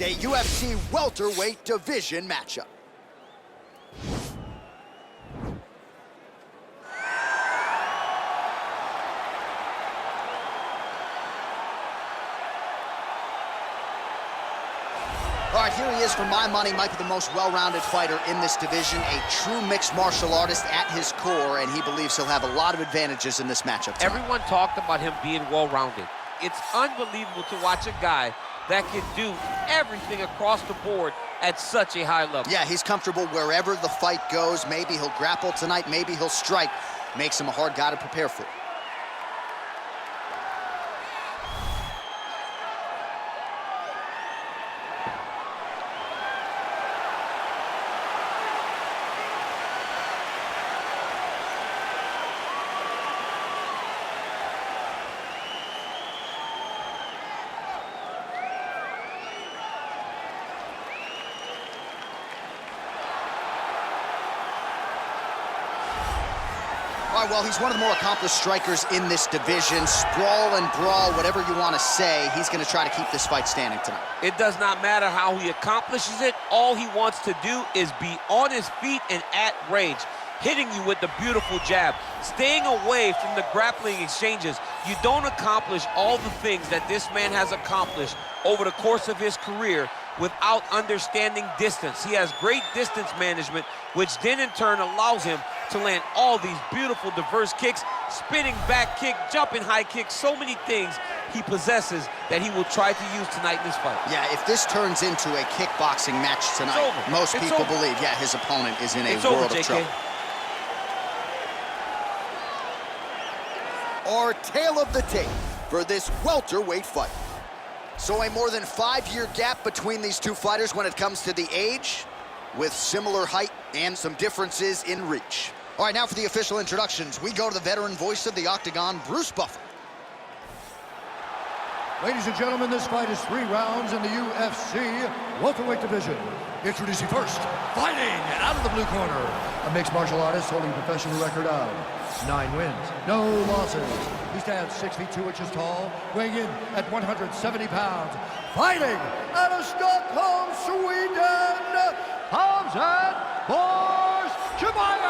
A UFC welterweight division matchup. All right, here he is. For my money, might be the most well-rounded fighter in this division, a true mixed martial artist at his core, and he believes he'll have a lot of advantages in this matchup tonight. Everyone talked about him being well-rounded. It's unbelievable to watch a guy that can do everything across the board at such a high level. Yeah, he's comfortable wherever the fight goes. Maybe he'll grapple tonight, maybe he'll strike. Makes him a hard guy to prepare for. All right, well, he's one of the more accomplished strikers in this division. Sprawl and brawl, whatever you want to say, he's going to try to keep this fight standing tonight. It does not matter how he accomplishes it. All he wants to do is be on his feet and at range, hitting you with the beautiful jab, staying away from the grappling exchanges. You don't accomplish all the things that this man has accomplished over the course of his career without understanding distance. He has great distance management, which then in turn allows him to land all these beautiful, diverse kicks, spinning back kick, jumping high kick, so many things he possesses that he will try to use tonight in this fight. Yeah, if this turns into a kickboxing match tonight, most people believe, yeah, his opponent is in a world of trouble. Our tale of the tape for this welterweight fight. So a more than 5-year gap between these two fighters when it comes to the age, with similar height and some differences in reach. All right, now for the official introductions, we go to the veteran voice of the Octagon, Bruce Buffer. Ladies and gentlemen, this fight is 3 rounds in the UFC welterweight division. Introducing first, fighting out of the blue corner, a mixed martial artist holding a professional record of 9 wins, no losses. He stands 6 feet 2 inches tall, weighing in at 170 pounds. Fighting out of Stockholm, Sweden, Khamzat Chimaev.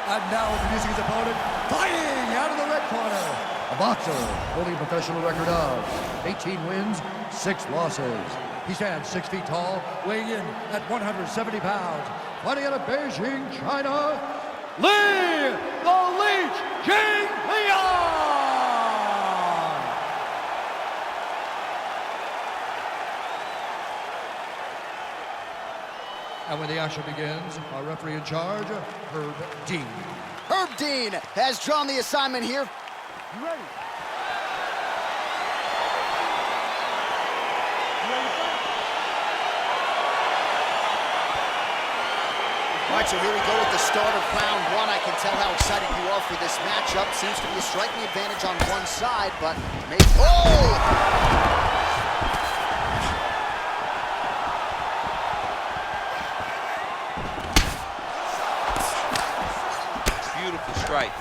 And now introducing his opponent, fighting out of the red corner, a boxer holding a professional record of 18 wins, 6 losses. He stands 6 feet tall, weighing in at 170 pounds. Fighting out of Beijing, China, Li the Leech Jingliang! And when the action begins, our referee in charge, Herb Dean. Herb Dean has drawn the assignment here. You ready? All right, so here we go with the start of round 1. I can tell how excited you are for this matchup. Seems to be a striking advantage on one side, but maybe... Oh! Beautiful strike.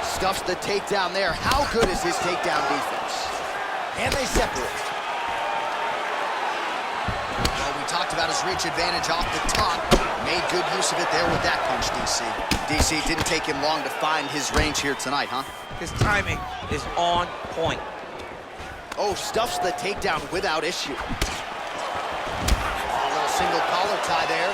Stuffs the takedown there. How good is his takedown defense? And they separate. Talked about his reach advantage off the top. Made good use of it there with that punch, DC. DC, didn't take him long to find his range here tonight, huh? His timing is on point. Oh, stuffs the takedown without issue. A little single collar tie there.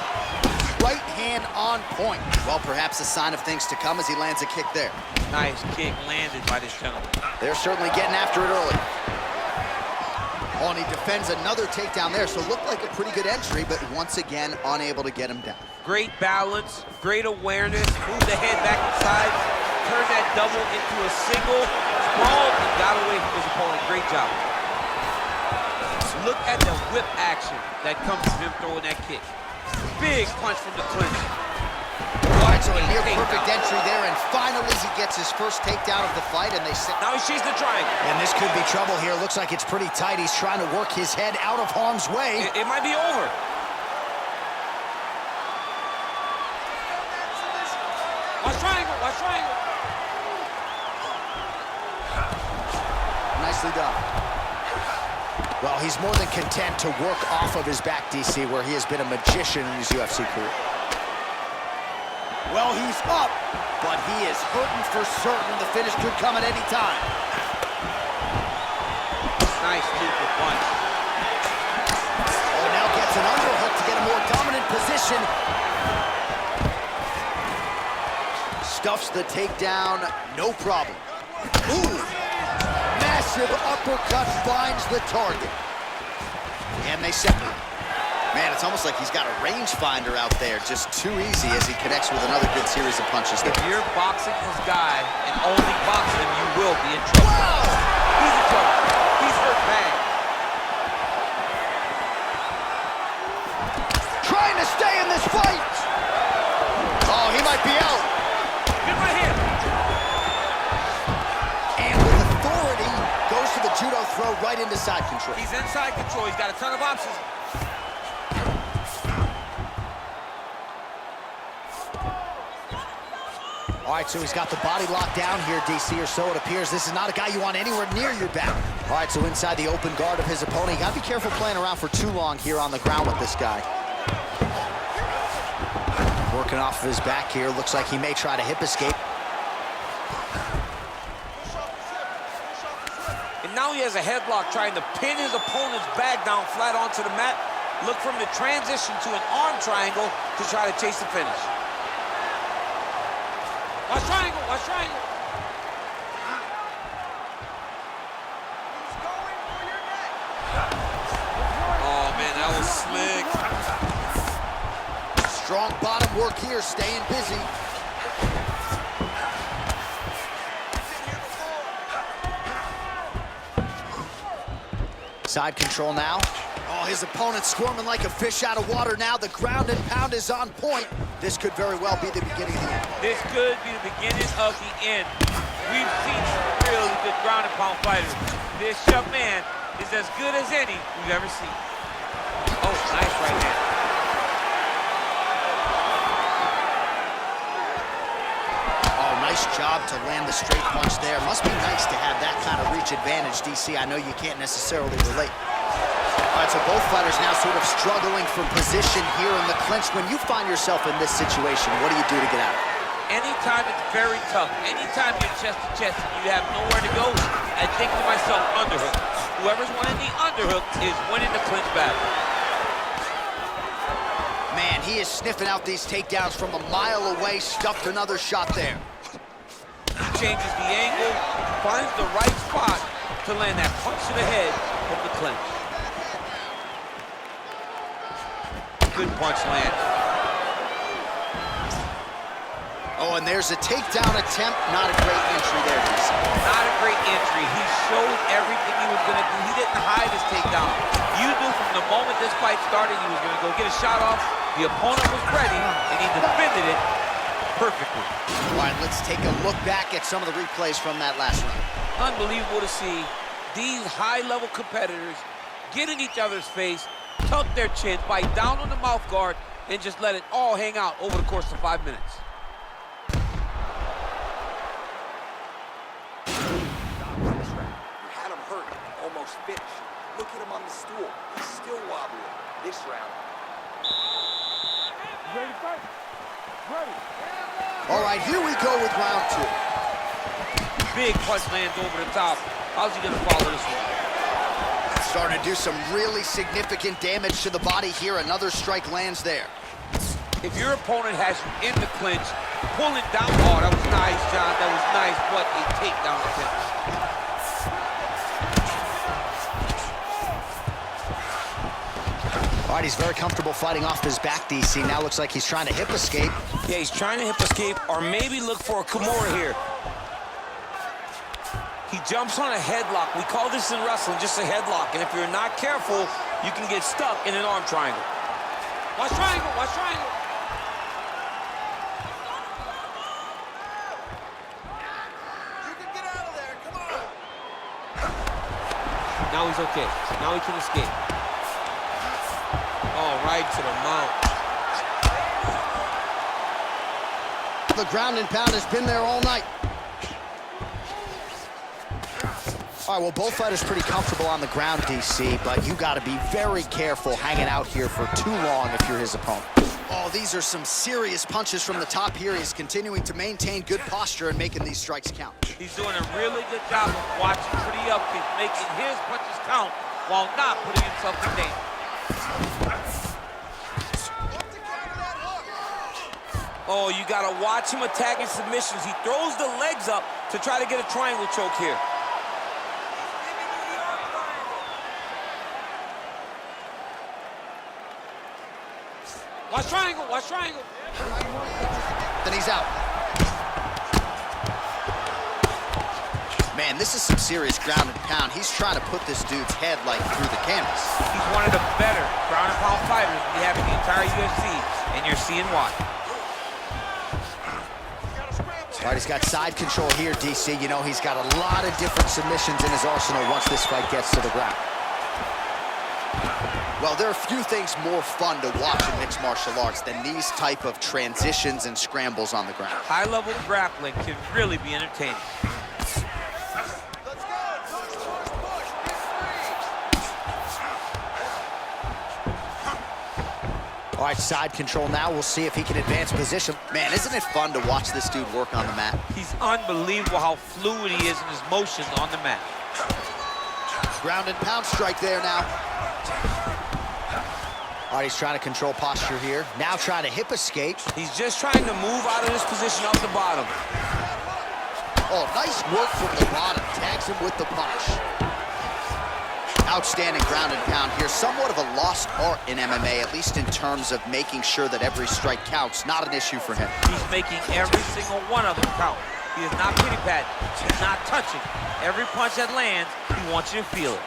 Right hand on point. Well, perhaps a sign of things to come as he lands a kick there. Nice kick landed by this gentleman. They're certainly getting after it early. Oh, and he defends another takedown there, so it looked like a pretty good entry, but once again, unable to get him down. Great balance, great awareness, moved the head back inside, turned that double into a single, sprawled, and got away from his opponent. Great job. Look at the whip action that comes from him throwing that kick. Big punch from the clinch. All right, so a near perfect entry there, and finally he gets his first takedown of the fight, and they sit. Now he's chasing the triangle. And this could be trouble here. Looks like it's pretty tight. He's trying to work his head out of harm's way. It might be over. Watch triangle, watch triangle. Nicely done. Well, he's more than content to work off of his back, DC, where he has been a magician in his UFC career. Well, he's up, but he is hurting for certain. The finish could come at any time. Nice super punch. Oh, now gets an underhook to get a more dominant position. Stuffs the takedown, no problem. Ooh! Massive uppercut finds the target. And they separate. Man, it's almost like he's got a rangefinder out there, just too easy as he connects with another good series of punches. If you're boxing this guy and only boxing him, you will be in trouble. Wow! He's in trouble. He's hurt bad. Trying to stay in this fight. Oh, he might be out. Get right here. And with authority, goes to the judo throw right into side control. He's inside control. He's got a ton of options. All right, so he's got the body locked down here, DC, or so it appears. This is not a guy you want anywhere near your back. All right, so inside the open guard of his opponent. You gotta be careful playing around for too long here on the ground with this guy. Working off of his back here. Looks like he may try to hip escape. And now he has a headlock trying to pin his opponent's back down flat onto the mat. Look for him to transition to an arm triangle to try to chase the finish. Watch triangle, watch triangle. Oh, man, that was slick. Strong bottom work here, staying busy. Side control now. Oh, his opponent's squirming like a fish out of water now. The ground and pound is on point. This could very well be the beginning of the end. This could be the beginning of the end. We've seen some really good ground and pound fighters. This young man is as good as any we've ever seen. Oh, nice right hand. Oh, nice job to land the straight punch there. Must be nice to have that kind of reach advantage, DC. I know you can't necessarily relate. All right, so both fighters now sort of struggling for position here in the clinch. When you find yourself in this situation, what do you do to get out of it? Anytime it's very tough, anytime you're chest to chest and you have nowhere to go, I think to myself, underhook. Whoever's winning the underhook is winning the clinch battle. Man, he is sniffing out these takedowns from a mile away. Stuffed another shot there. Changes the angle, finds the right spot to land that punch to the head from the clinch. Good punch land. Oh, and there's a takedown attempt. Not a great entry there, DC. Not a great entry. He showed everything he was going to do. He didn't hide his takedown. You knew from the moment this fight started he was going to go get a shot off. The opponent was ready, and he defended it perfectly. All right, let's take a look back at some of the replays from that last round. Unbelievable to see these high-level competitors get in each other's face, tuck their chin, bite down on the mouth guard, and just let it all hang out over the course of 5 minutes. Had him hurt, almost finished. Look at him on the stool. He's still wobbling. This round. Ready to fight? Ready. All right, here we go with round two. Big punch lands over the top. How's he going to follow this one? Starting to do some really significant damage to the body here. Another strike lands there. If your opponent has you in the clinch, pull it down. Oh, that was nice, John. That was nice. What a takedown attempt. All right, he's very comfortable fighting off his back, DC. Now looks like he's trying to hip escape. Yeah, he's trying to hip escape or maybe look for a Kimura here. He jumps on a headlock. We call this in wrestling just a headlock. And if you're not careful, you can get stuck in an arm triangle. Watch triangle, watch triangle. You can get out of there, come on! Now he's okay. Now he can escape. Oh, right to the mount. The ground and pound has been there all night. All right, well, both fighters pretty comfortable on the ground, DC, but you got to be very careful hanging out here for too long if you're his opponent. Oh, these are some serious punches from the top here. He's continuing to maintain good posture and making these strikes count. He's doing a really good job of watching for the upkick, making his punches count while not putting himself in danger. Oh, you gotta watch him attacking submissions. He throws the legs up to try to get a triangle choke here. Watch triangle, watch triangle. Then he's out. Man, this is some serious ground and pound. He's trying to put this dude's head like through the canvas. He's one of the better ground and pound fighters we have in the entire UFC, and you're seeing why. All right, he's got side control here, DC. You know, he's got a lot of different submissions in his arsenal once this fight gets to the ground. Well, there are few things more fun to watch in mixed martial arts than these type of transitions and scrambles on the ground. High-level grappling can really be entertaining. All right, side control now. We'll see if he can advance position. Man, isn't it fun to watch this dude work on the mat? He's unbelievable how fluid he is in his motions on the mat. Ground and pound strike there now. All right, he's trying to control posture here. Now trying to hip escape. He's just trying to move out of this position off the bottom. Oh, nice work from the bottom. Tags him with the punch. Outstanding ground and pound here. Somewhat of a lost art in MMA, at least in terms of making sure that every strike counts. Not an issue for him. He's making every single one of them count. He is not pity-patting. He's not touching. Every punch that lands, he wants you to feel it.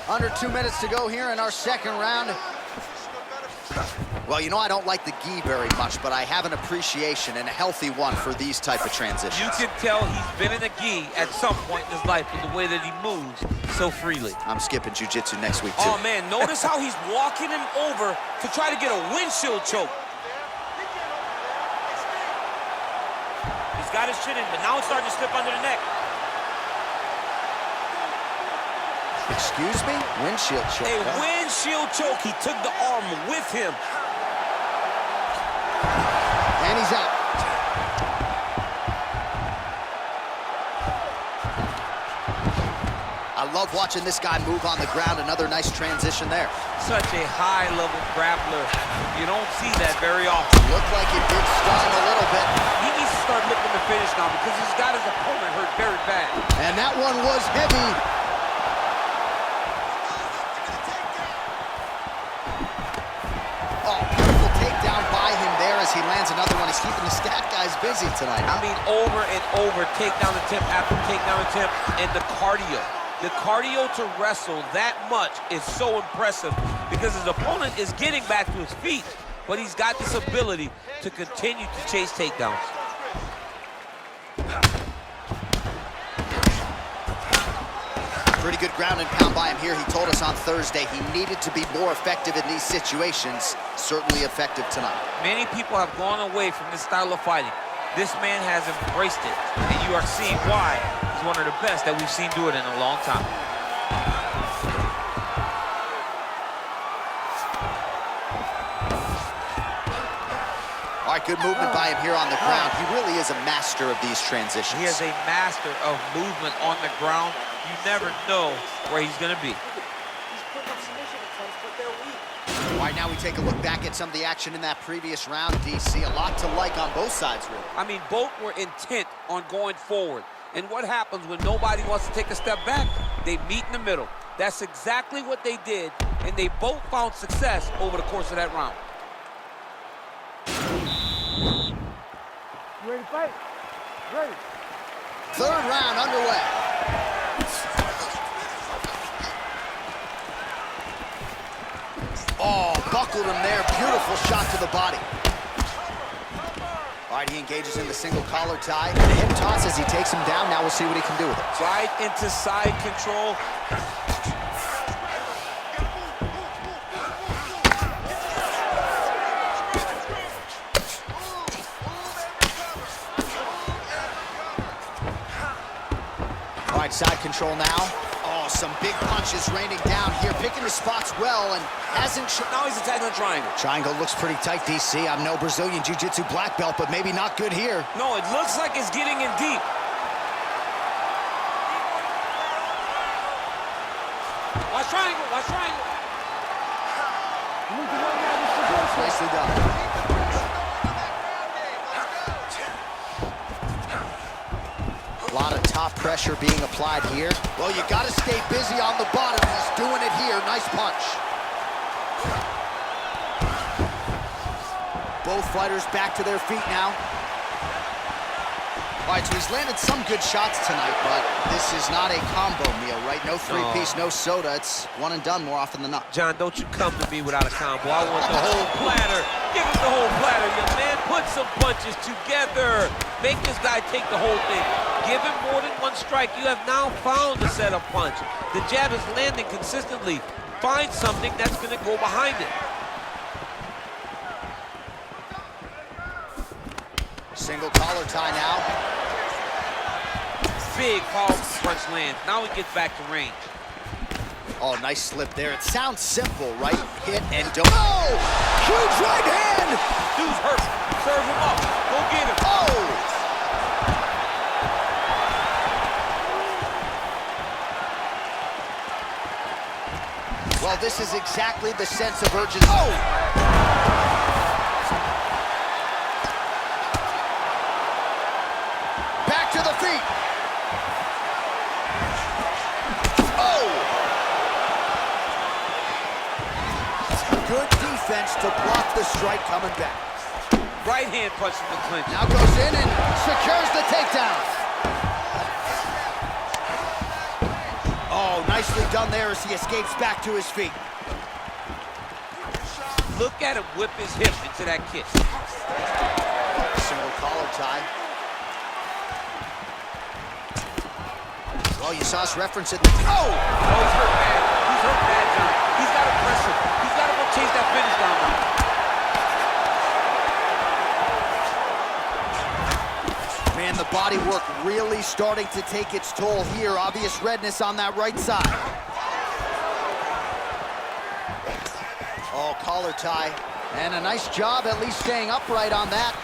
Under 2 minutes to go here in our second round. Well, you know, I don't like the gi very much, but I have an appreciation and a healthy one for these type of transitions. You can tell he's been in a gi at some point in his life with the way that he moves so freely. I'm skipping jiu-jitsu next week, too. Oh, man, notice how he's walking him over to try to get a windshield choke. He's got his chin in, but now it's starting to slip under the neck. Excuse me? Windshield choke. A windshield choke. He took the arm with him. And he's out. I love watching this guy move on the ground. Another nice transition there. Such a high-level grappler. You don't see that very often. Looked like it did stun a little bit. He needs to start looking to finish now because he's got his opponent hurt very bad. And that one was heavy. Oh, beautiful takedown by him there as he lands another one. He's keeping the stat guys busy tonight. I mean, over and over, takedown attempt after takedown attempt, and the cardio. The cardio to wrestle that much is so impressive because his opponent is getting back to his feet, but he's got this ability to continue to chase takedowns. Pretty good ground and pound by him here. He told us on Thursday he needed to be more effective in these situations. Certainly effective tonight. Many people have gone away from this style of fighting. This man has embraced it, and you are seeing why he's one of the best that we've seen do it in a long time. All right, good movement by him here on the ground. He really is a master of these transitions. He is a master of movement on the ground. You never know where he's going to be. He's putting up submission attempts, but they're weak. All right, now we take a look back at some of the action in that previous round, DC. A lot to like on both sides, really. I mean, both were intent on going forward. And what happens when nobody wants to take a step back? They meet in the middle. That's exactly what they did, and they both found success over the course of that round. You ready to fight? Ready. Third round underway. Oh, buckled him there. Beautiful shot to the body. All right, he engages in the single collar tie. The hip toss as he takes him down. Now we'll see what he can do with it. Right into side control. right, side control now. Oh, some big punches raining down here, picking his spots well and hasn't... Now he's attacking the triangle. Triangle looks pretty tight, DC. I'm no Brazilian Jiu-Jitsu black belt, but maybe not good here. No, it looks like it's getting in deep. Watch triangle, watch triangle. Nicely done. A lot of top pressure being applied here. Well, you got to stay busy on the bottom. He's doing it here. Nice punch. Both fighters back to their feet now. All right, so he's landed some good shots tonight, but this is not a combo meal, right? No three-piece, no soda. It's one and done more often than not. John, don't you come to me without a combo. I want the whole platter. Give him the whole platter, young man. Put some punches together. Make this guy take the whole thing. Give him more than one strike. You have now found a setup punch. The jab is landing consistently. Find something that's going to go behind it. Single collar tie now. Big, powerful punch lands. Now he gets back to range. Oh, nice slip there. It sounds simple, right? Hit and don't. Oh! Huge right hand! Dude's hurt. Serve him up. Go get him. Oh! Well, this is exactly the sense of urgency. Oh! Back to the feet. Oh! Good defense to block the strike coming back. Right hand punch from the clinch. Now goes in and secures the takedown. Oh, nicely done there as he escapes back to his feet. Look at him whip his hip into that kick. Single collar tie. Well, you saw us reference it. Oh! Oh, he's hurt bad. He's hurt bad, John. He's got to press him. He's got to go chase that finish down now. Man, the body work really starting to take its toll here. Obvious redness on that right side. Oh, collar tie. And a nice job at least staying upright on that.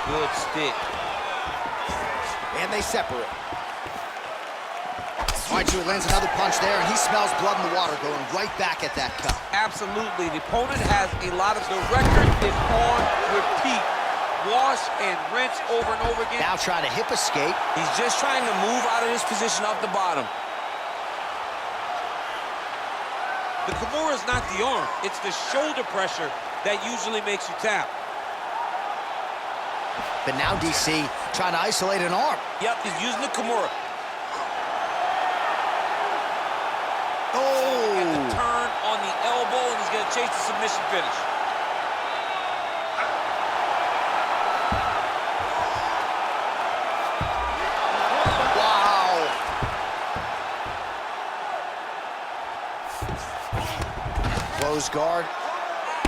Good stick. And they separate. All right, so he lands another punch there, and he smells blood in the water, going right back at that cut. Absolutely. The opponent has a lot of... The record is on repeat. Wash and rinse over and over again. Now trying to hip escape. He's just trying to move out of this position off the bottom. The Kimura is not the arm. It's the shoulder pressure that usually makes you tap. But now DC trying to isolate an arm. Yep, he's using the Kimura. Oh! And the turn on the elbow, and he's going to chase the submission finish. Wow! Close guard.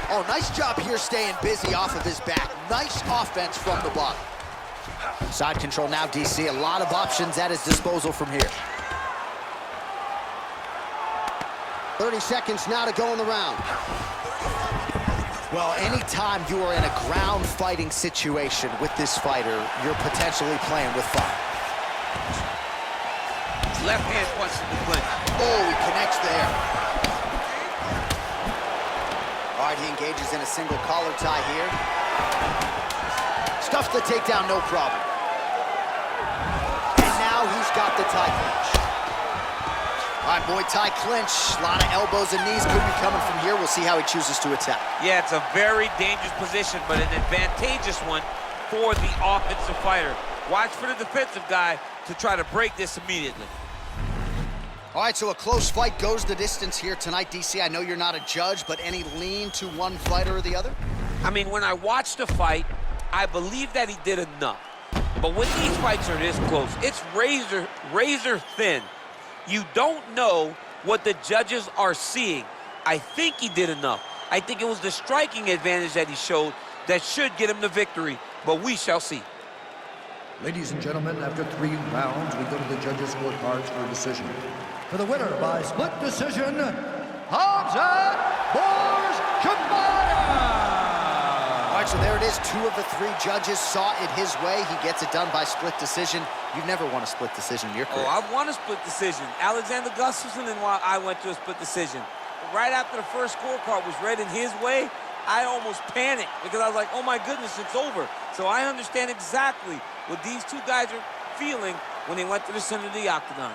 Oh, nice job here staying busy off of his back. Nice offense from the bottom. Side control now, DC. A lot of options at his disposal from here. 30 seconds now to go in the round. Well, anytime you are in a ground fighting situation with this fighter, you're potentially playing with fire. Left hand punch in the clinch. Oh, he connects there. All right, he engages in a single collar tie here. Stuffs the takedown, no problem. And now he's got the tie clinch. All right, Muay Thai clinch. A lot of elbows and knees could be coming from here. We'll see how he chooses to attack. Yeah, it's a very dangerous position, but an advantageous one for the offensive fighter. Watch for the defensive guy to try to break this immediately. All right, so a close fight goes the distance here tonight, DC. I know you're not a judge, but any lean to one fighter or the other? I mean, when I watched the fight, I believe that he did enough. But when these fights are this close, it's razor thin. You don't know what the judges are seeing. I think he did enough. I think it was the striking advantage that he showed that should get him the victory, but we shall see. Ladies and gentlemen, after 3 rounds, we go to the judges' scorecards for a decision. For the winner by split decision, Khamzat Chimaev. All right, so there it is. 2 of the 3 judges saw it his way. He gets it done by split decision. You've never won a split decision in your career. Oh, I've won a split decision. Alexander Gustafsson and I went to a split decision. Right after the first scorecard was read in his way, I almost panicked because I was like, oh my goodness, it's over. So I understand exactly what these 2 guys are feeling when they went to the center of the octagon.